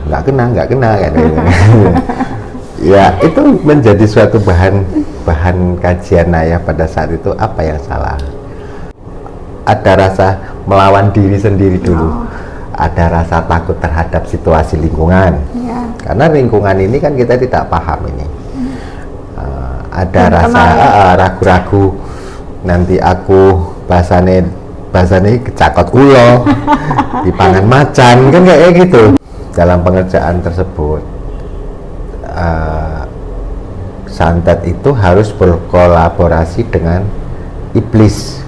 nggak kena kan. Ya itu menjadi suatu bahan kajian ayah pada saat itu. Apa yang salah? Ada rasa melawan diri sendiri dulu, ada rasa takut terhadap situasi lingkungan, karena lingkungan ini kan kita tidak paham ini. Ada rasa ragu-ragu, nanti aku bahasane kecakot ulo dipangan macan, kan kayak gitu. Dalam pengerjaan tersebut santet itu harus berkolaborasi dengan iblis.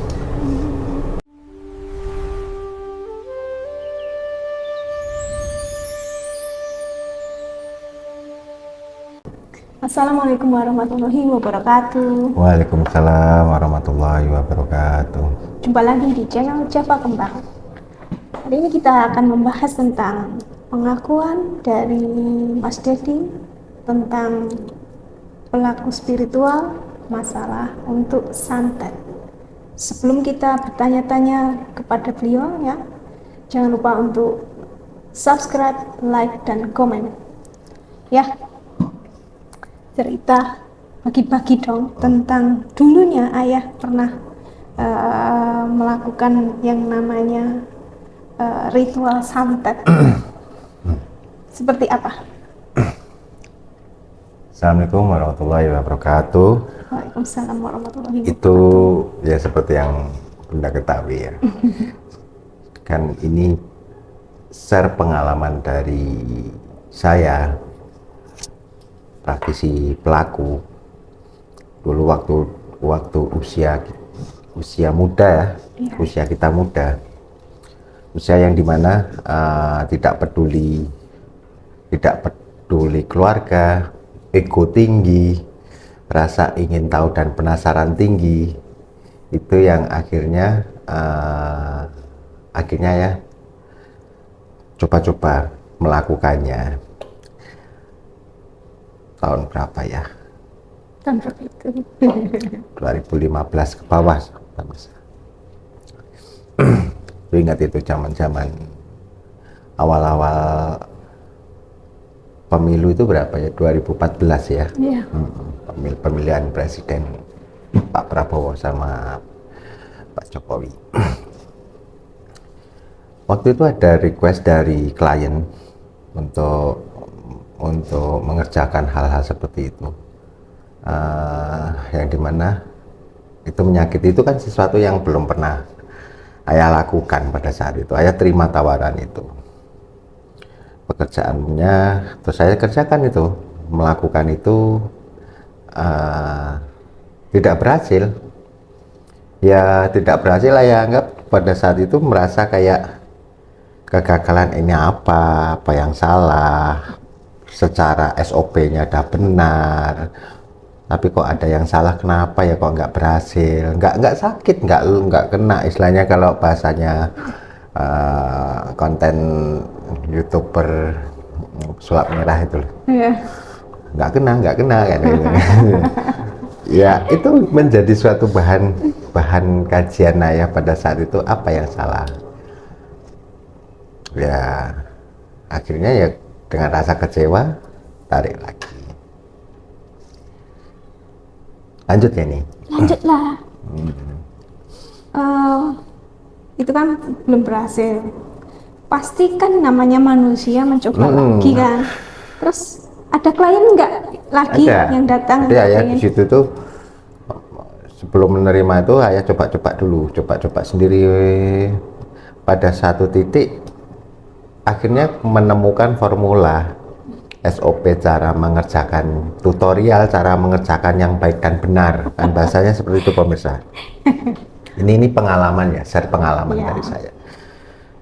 Assalamualaikum warahmatullahi wabarakatuh. Waalaikumsalam warahmatullahi wabarakatuh. Jumpa lagi di channel Java Kembang. Hari ini kita akan membahas tentang pengakuan dari Mas Dedi tentang pelaku spiritual masalah untuk santet. Sebelum kita bertanya-tanya kepada beliau ya, jangan lupa untuk subscribe, like, dan komen ya. Cerita bagi-bagi dong tentang dulunya ayah pernah melakukan yang namanya ritual santet. Seperti apa? Assalamualaikum warahmatullahi wabarakatuh. Waalaikumsalam warahmatullahi wabarakatuh. Itu ya seperti yang Bunda ketahui ya. Kan ini share pengalaman dari saya, praktisi pelaku dulu waktu usia muda ya, usia kita muda, usia yang dimana tidak peduli keluarga, ego tinggi, rasa ingin tahu dan penasaran tinggi, itu yang akhirnya ya coba-coba melakukannya. Tahun berapa ya? Tahun berapa itu? 2015 ke bawah. Lu ingat itu zaman awal-awal pemilu itu berapa ya? 2014 ya? Iya. Pemilihan presiden Pak Prabowo sama Pak Jokowi. Waktu itu ada request dari klien untuk mengerjakan hal-hal seperti itu, yang dimana itu menyakiti, itu kan sesuatu yang belum pernah ayah lakukan pada saat itu. Ayah terima tawaran itu, pekerjaannya, terus saya kerjakan itu, melakukan itu, tidak berhasil. Ya tidak berhasil, ayah anggap pada saat itu merasa kayak kegagalan. Ini apa yang salah? Secara SOP-nya udah benar, tapi kok ada yang salah, kenapa ya kok nggak berhasil, nggak sakit, nggak kena, istilahnya kalau bahasanya konten YouTuber sulap merah itu, nggak kena kan. Ya itu menjadi suatu bahan kajian ayah pada saat itu. Apa yang salah? Ya akhirnya ya dengan rasa kecewa, tarik lagi. Lanjut ya nih? Lanjutlah. Itu kan belum berhasil. Pasti kan namanya manusia mencoba lagi kan. Terus ada klien nggak lagi yang datang? Jadi ayah di situ tuh sebelum menerima itu ayah coba-coba sendiri. Pada satu titik akhirnya menemukan formula SOP, cara mengerjakan, tutorial cara mengerjakan yang baik dan benar, kan bahasanya seperti itu pemirsa. Ini pengalaman ya, share pengalaman dari saya.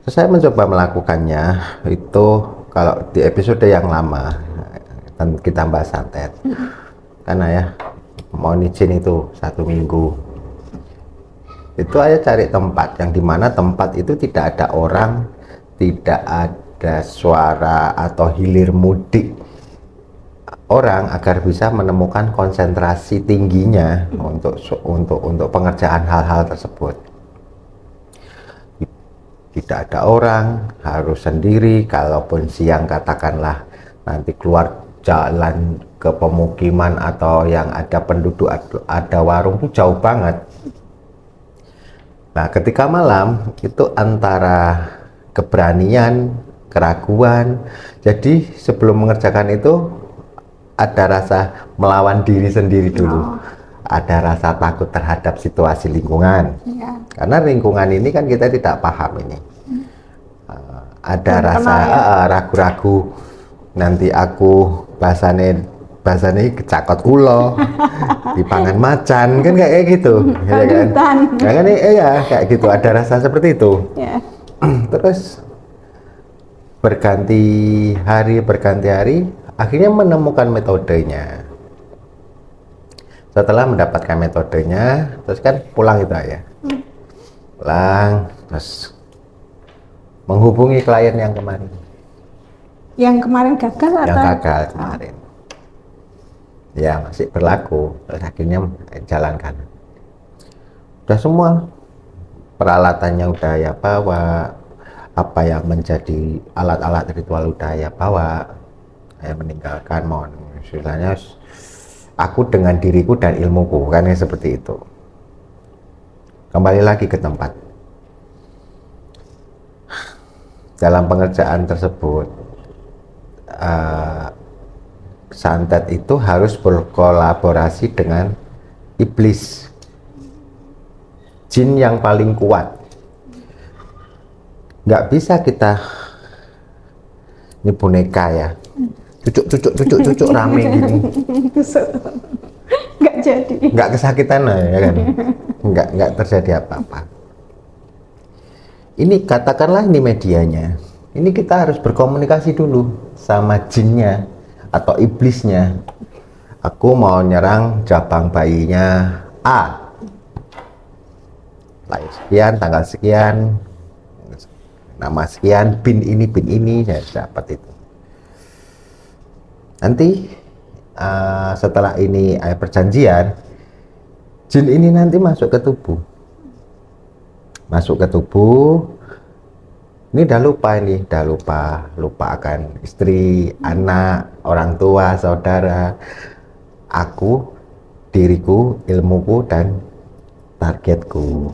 Terus saya mencoba melakukannya itu. Kalau di episode yang lama kita bahas santet, karena ya mau izin itu 1 minggu, itu ayah cari tempat yang dimana tempat itu tidak ada orang, tidak ada suara atau hilir mudik orang, agar bisa menemukan konsentrasi tingginya untuk pengerjaan hal-hal tersebut. tidak ada orang, harus sendiri. Kalaupun siang katakanlah nanti keluar jalan ke pemukiman atau yang ada penduduk, ada warung, itu jauh banget. Nah, ketika malam itu antara keberanian, keraguan. Jadi sebelum mengerjakan itu ada rasa melawan diri sendiri dulu. Ada rasa takut terhadap situasi lingkungan. Ya. Karena lingkungan ini kan kita tidak paham ini. Ada Belum rasa kenal ya? ragu-ragu, nanti aku bahasane kecakot kulo, dipangan macan, kan kayak gitu, ya kan? Balutan. Ya kan, ya kayak gitu, ada rasa seperti itu. Ya. Terus berganti hari, akhirnya menemukan metodenya. Setelah mendapatkan metodenya, terus kan pulang itu ya. Pulang, terus menghubungi klien yang kemarin. Yang kemarin gagal Yang atau? gagal kemarin. Ya masih berlaku, terus akhirnya jalankan. Udah semua peralatannya udah ya bawa, apa yang menjadi alat-alat ritual udah ya bawa. Saya meninggalkan, mohon istilahnya aku dengan diriku dan ilmuku, kan seperti itu. Kembali lagi ke tempat. Dalam pengerjaan tersebut, santet itu harus berkolaborasi dengan iblis, jin yang paling kuat. Nggak bisa kita, ini boneka ya, cucuk rame gini, Nggak jadi. nggak kesakitan ya kan, nggak terjadi apa-apa. Ini katakanlah ini medianya, ini kita harus berkomunikasi dulu sama jinnya atau iblisnya. Aku mau nyerang cabang bayinya A, lahir sekian, tanggal sekian, nama sekian, bin ini, saya dapat itu. Nanti setelah ini perjanjian, jin ini nanti masuk ke tubuh. Ini udah lupa akan istri, anak, orang tua, saudara, aku, diriku, ilmuku, dan targetku.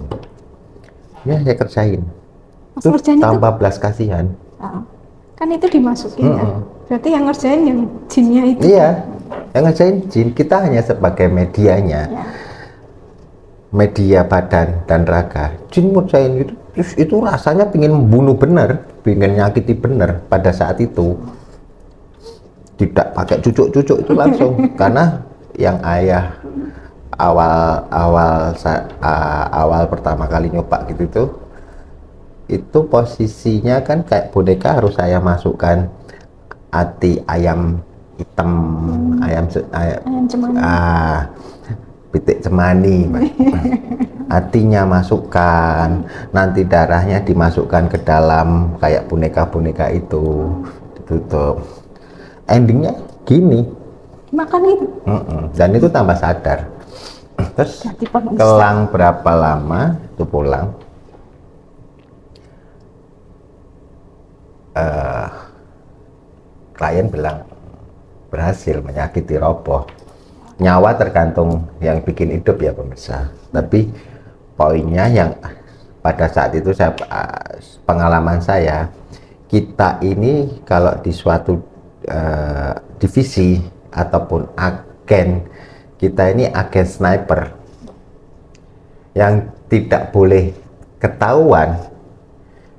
Ya, saya kerjain. Mas Itu ngerjain itu? tanpa belas kasihan. Kan itu dimasukin ya. Berarti yang ngerjain yang jinnya itu. Iya, yang ngerjain jin, kita hanya sebagai medianya. Ya. Media badan dan raga. Jin ngerjain itu, terus itu rasanya pengen membunuh bener, pengen nyakiti bener pada saat itu. Tidak pakai cucuk-cucuk itu langsung. Karena yang ayah awal pertama kali nyoba gitu tuh, itu posisinya kan kayak boneka, harus saya masukkan hati ayam hitam, ayam Cemani. pitik cemani, hatinya masukkan, nanti darahnya dimasukkan ke dalam kayak boneka-boneka itu, ditutup. Endingnya gini. Makan itu. Dan itu tambah sadar. Terus Jadi pemirsa. kelang berapa lama itu pulang, klien bilang berhasil menyakiti roboh. Nyawa tergantung yang bikin hidup ya pemirsa. Tapi poinnya yang pada saat itu pengalaman saya, kita ini kalau di suatu divisi ataupun agen, kita ini agen sniper yang tidak boleh ketahuan.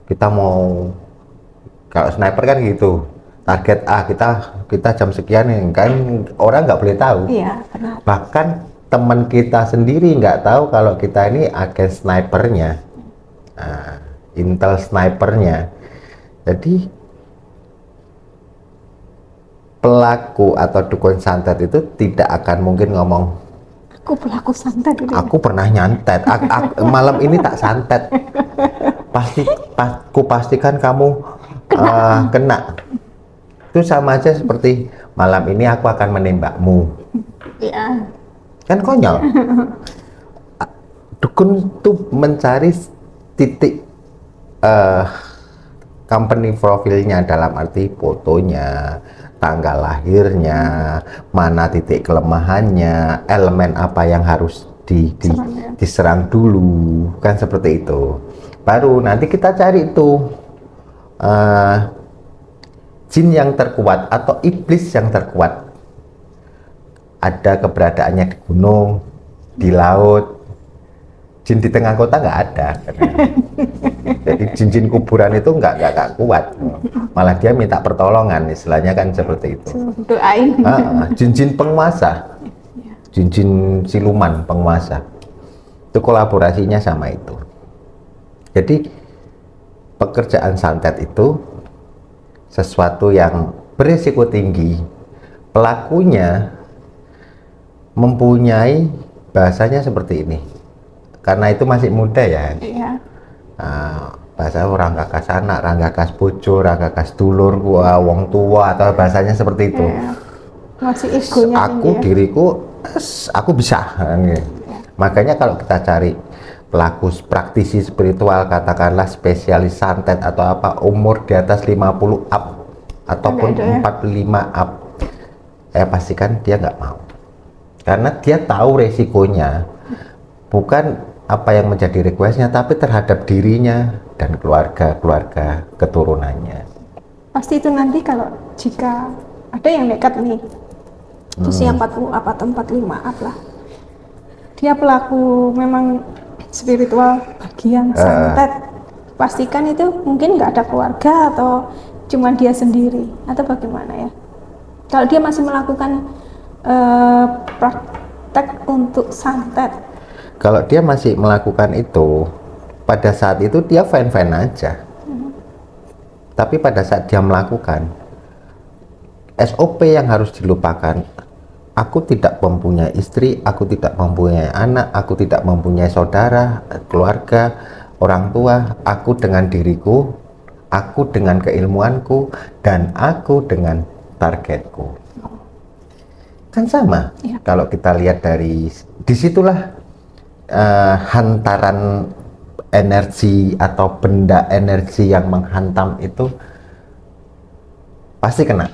Kita mau, kalau sniper kan gitu, target A, kita jam sekian kan, orang nggak boleh tahu. Iya, benar. Bahkan teman kita sendiri nggak tahu kalau kita ini agen snipernya, intel snipernya. Jadi pelaku atau dukun santet itu tidak akan mungkin ngomong, Aku pelaku santet gitu. aku pernah nyantet, malam ini tak santet, ku pastikan kamu kena. Itu sama aja seperti malam ini aku akan menembakmu. Iya. Kan konyol. Dukun itu mencari titik eh, company profilnya, dalam arti fotonya, tanggal lahirnya, mana titik kelemahannya, elemen apa yang harus Serang, ya. diserang dulu, kan seperti itu. Baru nanti kita cari itu jin yang terkuat atau iblis yang terkuat. Ada keberadaannya di gunung, di laut. Jin di tengah kota nggak ada. Jadi jin-jin kuburan itu nggak kuat. Malah dia minta pertolongan, istilahnya kan seperti itu. Doain. Jin-jin penguasa, jin-jin siluman penguasa. Itu kolaborasinya sama itu. Jadi pekerjaan santet itu sesuatu yang berisiko tinggi. Pelakunya mempunyai bahasanya seperti ini. Karena itu masih muda ya. Iya. Bahasa orang kakas anak, orang kakas bojo, orang kakas dulur, wong tua, atau bahasanya seperti itu. Iya. Masih egonya Aku tinggi, ya. diriku, aku bisa. Makanya kalau kita cari pelaku praktisi spiritual, katakanlah spesialis santet atau apa, umur di atas 50 up ataupun Ada, ya? 45 up, saya pastikan dia nggak mau. Karena dia tahu resikonya, bukan apa yang menjadi requestnya, tapi terhadap dirinya dan keluarga keturunannya. Pasti itu nanti kalau jika ada yang nekat nih, usia 40 up atau 45 up lah, dia pelaku memang spiritual bagian santet, pastikan itu mungkin nggak ada keluarga atau cuma dia sendiri atau bagaimana ya. Kalau dia masih melakukan praktek untuk santet, Kalau dia masih melakukan itu, pada saat itu dia fine-fine aja. Tapi pada saat dia melakukan, SOP yang harus dilupakan. Aku tidak mempunyai istri, aku tidak mempunyai anak, aku tidak mempunyai saudara, keluarga, orang tua. Aku dengan diriku, aku dengan keilmuanku, dan aku dengan targetku. Kan sama. Ya. Kalau kita lihat dari disitulah hantaran energi atau benda energi yang menghantam itu pasti kena.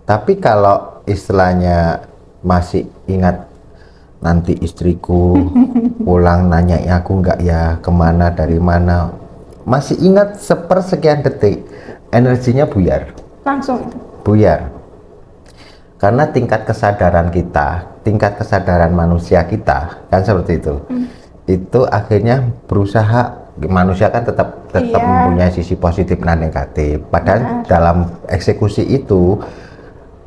Tapi kalau istilahnya masih ingat, nanti istriku pulang nanya aku nggak ya, kemana, dari mana, masih ingat sepersekian detik, energinya buyar. langsung itu. Buyar. Karena tingkat kesadaran kita, tingkat kesadaran manusia kita kan seperti itu. Itu akhirnya berusaha, manusia kan tetap Iya. mempunyai sisi positif dan negatif. Padahal dalam eksekusi itu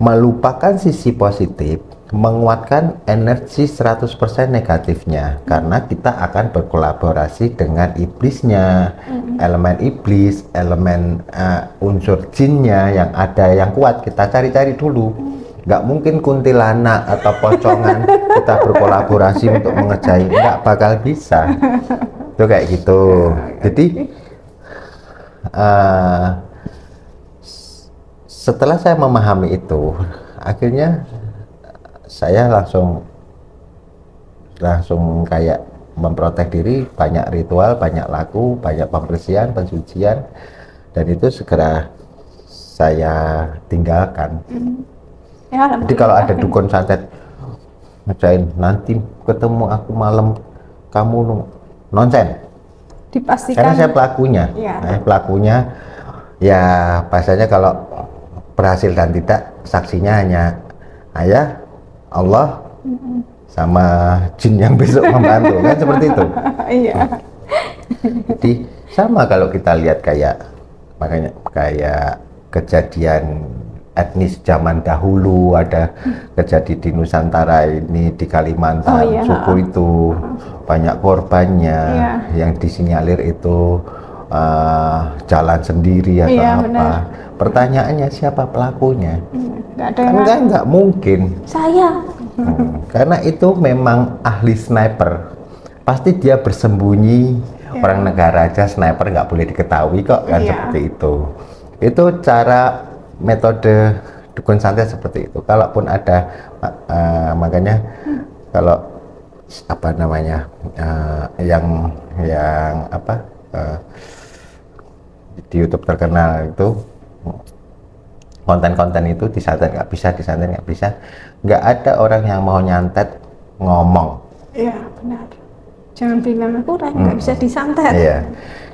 melupakan sisi positif, menguatkan energi 100% negatifnya, karena kita akan berkolaborasi dengan iblisnya, elemen iblis, elemen unsur jinnya yang ada yang kuat, kita cari-cari dulu. Nggak mungkin kuntilanak atau pocongan kita berkolaborasi untuk mengerjai, nggak bakal bisa. Itu kayak gitu. Jadi setelah saya memahami itu, akhirnya saya langsung kayak memprotek diri, banyak ritual, banyak laku, banyak pembersihan, pensucian, dan itu segera saya tinggalkan. Ya, Jadi kalau ada dukun santet ngerjain, nanti ketemu aku malam, kamu nonsen. dipastikan Karena saya pelakunya. Iya. Pelakunya ya bahasanya kalau berhasil dan tidak, saksinya hanya ayah, Allah, sama jin yang besok membantu, kan seperti itu. iya. Jadi sama kalau kita lihat makanya kayak kejadian etnis zaman dahulu, ada kejadian di Nusantara ini, di Kalimantan, Oh, iya. suku itu banyak korbannya, Iya. yang disinyalir itu jalan sendiri atau Iya, apa. benar. Pertanyaannya siapa pelakunya? Nggak ada yang Kan nggak mungkin. saya. Karena itu memang ahli sniper, pasti dia bersembunyi. Orang negara aja sniper nggak boleh diketahui kok, kan Iya. seperti itu cara metode dukun santet seperti itu. Kalaupun ada makanya kalau apa namanya yang apa di YouTube terkenal itu konten-konten itu disantet nggak bisa, disantet nggak bisa, nggak ada orang yang mau nyantet ngomong. Iya, benar. Jangan bilang aku nggak bisa disantet. Iya.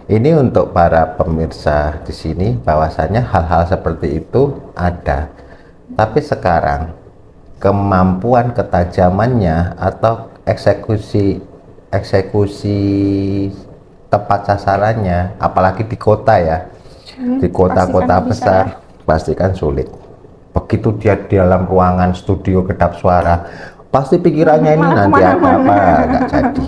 Ini untuk para pemirsa di sini bahwasanya hal-hal seperti itu ada. Tapi sekarang kemampuan ketajamannya atau eksekusi tepat sasarannya, apalagi di kota ya, di kota-kota besar pastikan sulit. Begitu dia di dalam ruangan studio kedap suara, pasti pikirannya ini nanti ada apa, nggak jadi.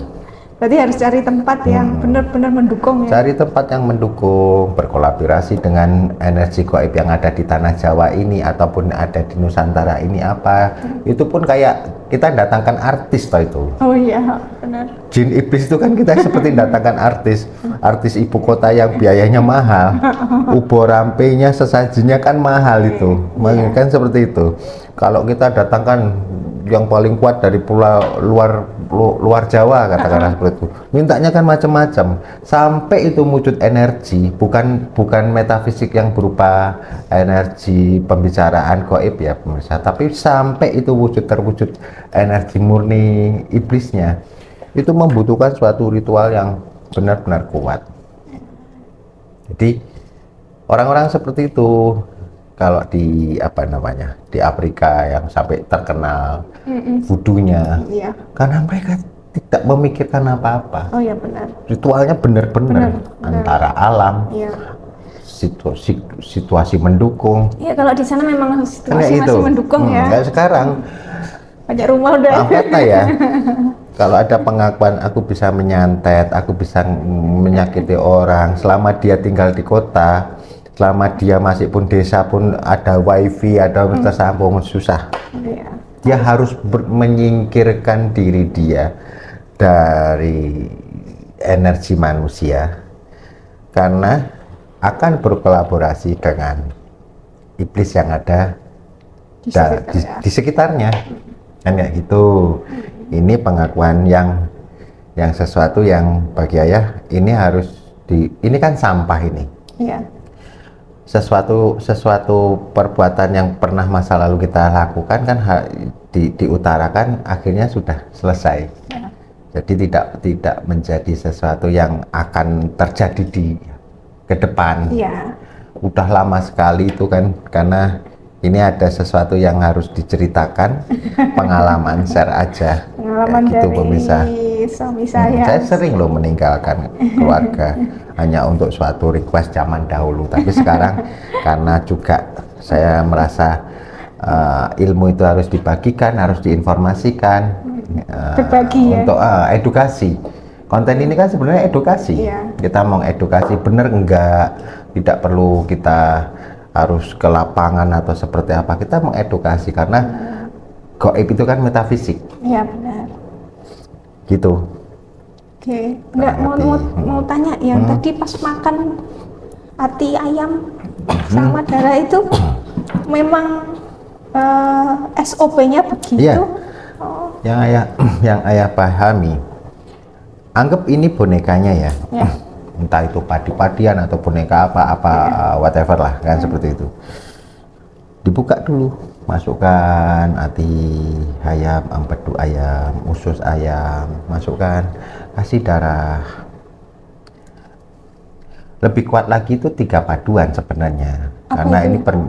Berarti harus cari tempat yang benar-benar mendukung ya. Cari tempat yang mendukung, berkolaborasi dengan energi gaib yang ada di tanah Jawa ini ataupun ada di Nusantara ini apa. Itu pun kayak kita datangkan artis toh itu. Oh iya, benar. Jin iblis itu kan kita seperti datangkan artis ibu kota yang biayanya mahal. Ubo rampenya, sesajinya kan mahal itu. Kan seperti itu. Kalau kita datangkan yang paling kuat dari pulau luar Jawa katakanlah seperti itu, mintanya kan macam-macam sampai itu wujud energi, bukan metafisik yang berupa energi pembicaraan gaib ya pemirsa, tapi sampai itu terwujud energi murni iblisnya, itu membutuhkan suatu ritual yang benar-benar kuat. Jadi orang-orang seperti itu kalau di di Afrika yang sampai terkenal vudunya, karena mereka tidak memikirkan apa-apa. Oh ya benar. Ritualnya benar-benar antara alam, situasi mendukung. Iya, kalau di sana memang situasi itu masih mendukung ya. Kayak sekarang banyak rumah udah. Apa ya? Kalau ada pengakuan aku bisa menyantet, aku bisa menyakiti orang, selama dia tinggal di kota, selama dia masih pun desa pun ada wifi, ada tersambung, susah. Dia harus menyingkirkan diri dia dari energi manusia karena akan berkolaborasi dengan iblis yang ada di sekitarnya. Kan kayak gitu. Ini pengakuan yang sesuatu yang bagi ayah ini harus ini kan sampah ini. Iya. Sesuatu perbuatan yang pernah masa lalu kita lakukan kan diutarakan akhirnya sudah selesai. Ya. Jadi tidak menjadi sesuatu yang akan terjadi ke depan. Ya. Udah lama sekali itu kan, karena ini ada sesuatu yang harus diceritakan, pengalaman share aja. Pengalaman gitu, dari pemirsa. Suami saya. Saya sering loh meninggalkan keluarga hanya untuk suatu request zaman dahulu, tapi sekarang karena juga saya merasa ilmu itu harus dibagikan, harus diinformasikan, untuk edukasi. Konten ini kan sebenarnya edukasi. Iya. Kita mau edukasi, bener enggak, tidak perlu kita harus ke lapangan atau seperti apa, kita mengedukasi karena gaib itu kan metafisik. Iya benar. Gitu. Oke, enggak mau tanya yang tadi pas makan hati ayam sama darah itu memang SOP-nya begitu? Iya. Oh. Yang ayah pahami, anggap ini bonekanya ya. Entah itu padi-padian atau boneka apa whatever lah kan, seperti itu. Dibuka dulu, masukkan hati ayam, empedu ayam, usus ayam, masukkan, kasih darah. Lebih kuat lagi itu 3 paduan sebenarnya.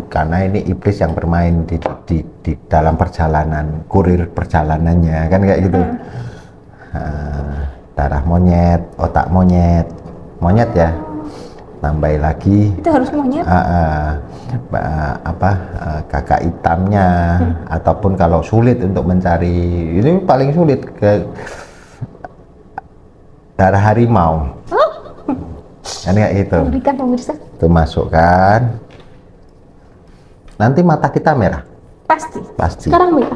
Karena ini iblis yang bermain di dalam perjalanan, kurir perjalanannya kan kayak gitu. Darah monyet, otak monyet ya, tambah lagi itu harus monyet, kakak hitamnya, ataupun kalau sulit untuk mencari, ini paling sulit ke darah harimau. Kan kayak gitu. Berikan pemirsa. Itu masukkan, nanti mata kita merah. Pasti. Sekarang merah.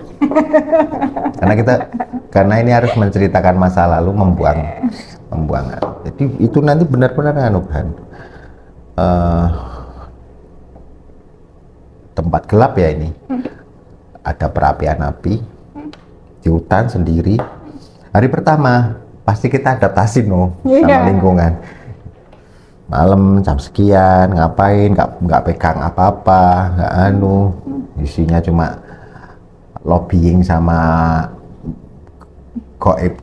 karena ini harus menceritakan masa lalu, membuang. Jadi itu nanti benar-benar kan tempat gelap ya ini. Ada perapian api di hutan sendiri. Hari pertama pasti kita adaptasi sama lingkungan. malam jam sekian ngapain, nggak pegang apa-apa, nggak isinya cuma lobbying sama goib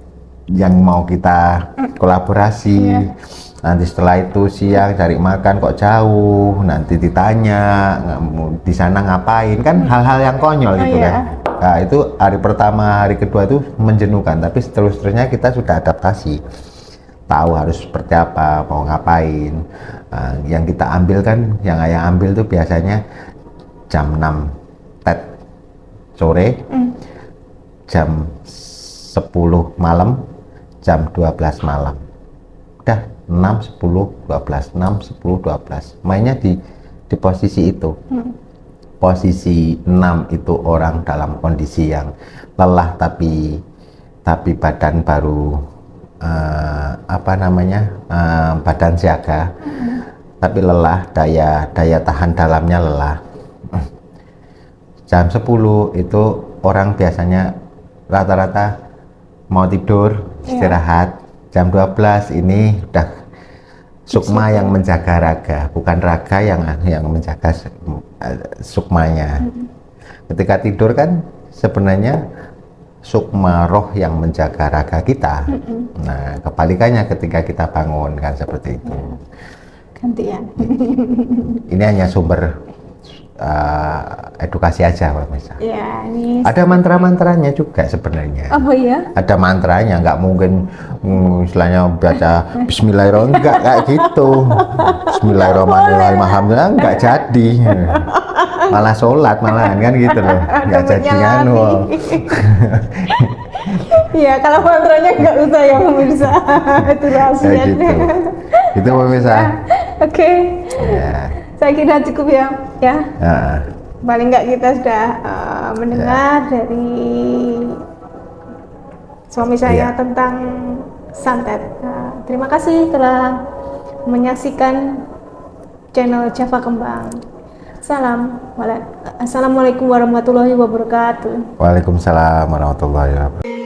yang mau kita kolaborasi. Nanti setelah itu siang cari makan kok jauh, nanti ditanya di sana ngapain, kan hal-hal yang konyol gitu kan. Nah, itu hari pertama, hari kedua itu menjenuhkan, tapi seterusnya kita sudah adaptasi, tahu harus seperti apa, mau ngapain. Nah, yang kita ambil kan, yang ayah ambil tuh biasanya jam 6 TET sore, jam 10 malam, jam 12 malam. Udah 6, 10, 12, 6, 10, 12. Mainnya di posisi itu. Posisi 6 itu orang dalam kondisi yang lelah tapi badan baru badan siaga. Tapi lelah, daya tahan dalamnya lelah. Jam 10 itu orang biasanya rata-rata mau tidur, istirahat. Jam 12 ini udah sukma yang menjaga raga, bukan raga yang menjaga sukmanya. Ketika tidur kan sebenarnya sukma roh yang menjaga raga kita. Nah, kebalikannya ketika kita bangun kan seperti itu. Gantian. Ini hanya sumber edukasi aja, Pak Misa. Ya, ini Ada mantra-mantranya juga sebenarnya. apa ya? Ada mantranya, nggak mungkin istilahnya baca Bismillahirrahmanirrahim, nggak kayak gitu. Bismillahirrahmanirrahim, alhamdulillah, nggak jadi. Malah sholat malahan kan gitu loh, nggak jadi anu. Ya, kalau mantranya nggak usah ya pemirsa. Itu rahasia. Kayak gitu. Itu pemirsa. Oke. Ya. Saya kira cukup ya. Nah, Paling nggak kita sudah mendengar dari suami saya tentang santet. Terima kasih telah menyaksikan channel Java Kembang. Assalamualaikum warahmatullahi wabarakatuh. Waalaikumsalam warahmatullahi wabarakatuh.